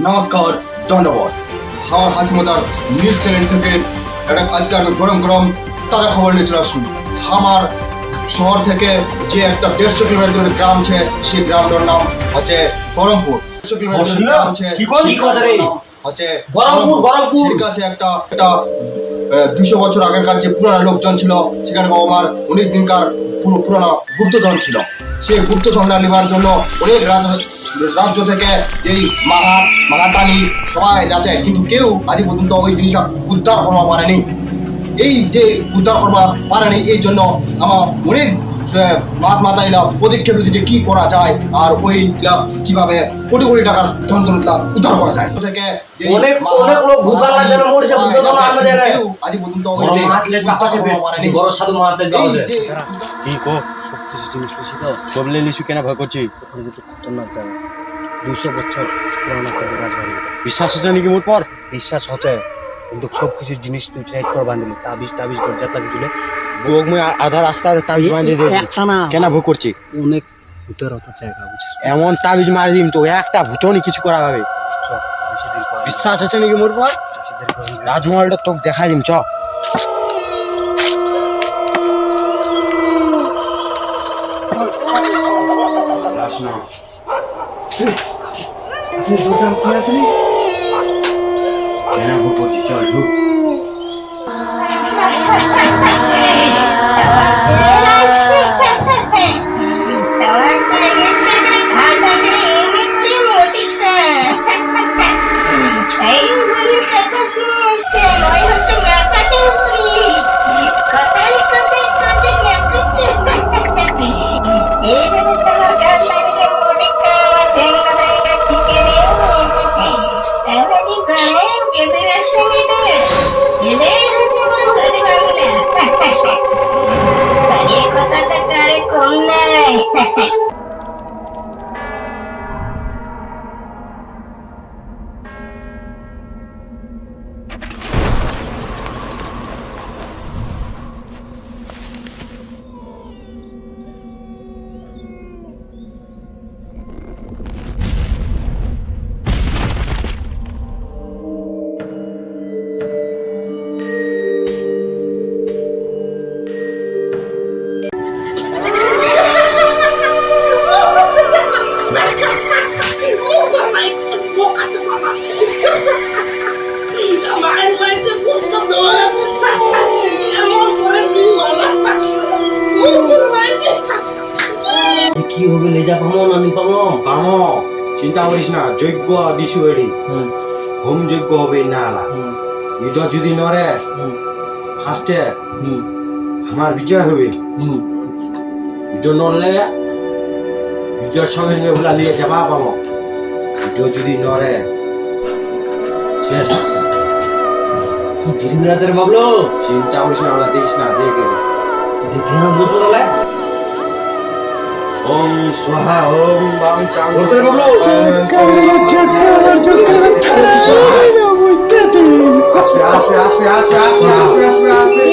নমস্কার, ধন্যবাদ। আমার হাসিমতার নিউজ চ্যানেল থেকে আজকে আমি গরম গরম তাজা খবর নিয়ে চলে আসুন। আমার শহর থেকে যে একটা 150 কিলোমিটার দূরে গ্রাম আছে, সেই গ্রামটার নাম হচ্ছে গরমপুর। 150 কিলোমিটার দূরে গ্রাম আছে, হচ্ছে গরমপুর। সেই কাছে একটা 200 বছর আগেকার যে পুরানো লোকজন ছিল, সেখানে আমার অনেক দিনকার পুরানো গুপ্তধন ছিল। সেই গুপ্তধনটা নেবার জন্য অনেক রাজ্য থেকে যেই মাহাতানি সবাই যাচ্ছে, কিন্তু কেউ আজ পর্যন্ত ওই জিনিসটা উদ্ধার করতে পারেনি। এই যে উদ্ধার করবার পারেনি, এই জন্য আমার অনেক মাতাইলা পদক্ষেপ দিতে কি করা যায় আর ওইগুলা কিভাবে কোটি কোটি টাকার ধন উদ্ধার করা যায় থেকে আজ পর্যন্ত বললে লিচু কেন ভয় করছি? ওখানে কিন্তু খতরনাক জায়গা, 200 বছর পুরানো রাজবাড়ি। বিশ্বাস হচ্ছে নাকি মোর পর? বিশ্বাস হচ্ছে, কিন্তু সব কিছু জিনিস তুই সাইড করে বাঁধিলি, তাবিজ দরজা লাগি দিলে আধা রাস্তা তাবিজ বাঁধে দিলি। একটা না কেন ভয় করছি? অনেক ভূতের হতো জায়গা, বুঝছিস? এমন তাবিজ মারি দিম তো একটা ভূতনি কিছু করা হবে। বিশ্বাস হচ্ছে নাকি মোর পর? রাজমহলটা তোকে দেখা দিম, চ। চল ঢুক। কি হবে? লেজা পামো না নি পামো? চিন্তা করিস না, যজ্ঞ দিছু এড়ি হোম যজ্ঞ হবে না। ইদ যদি নরে ফার্স্টে আমার বিজয় হবে। ইদ নরলে বিজয়ের সঙ্গে সঙ্গে ভুলা লিয়ে যাবা পামো। ইদ যদি নরে শেষ। কি ধীরে বিরাজের বাবলো, চিন্তা করিস না, আমরা দেখিস না, দেখে না বসো তাহলে। ওম স্বাহা ওম বাম চাং বলতে বাবলো। আসবে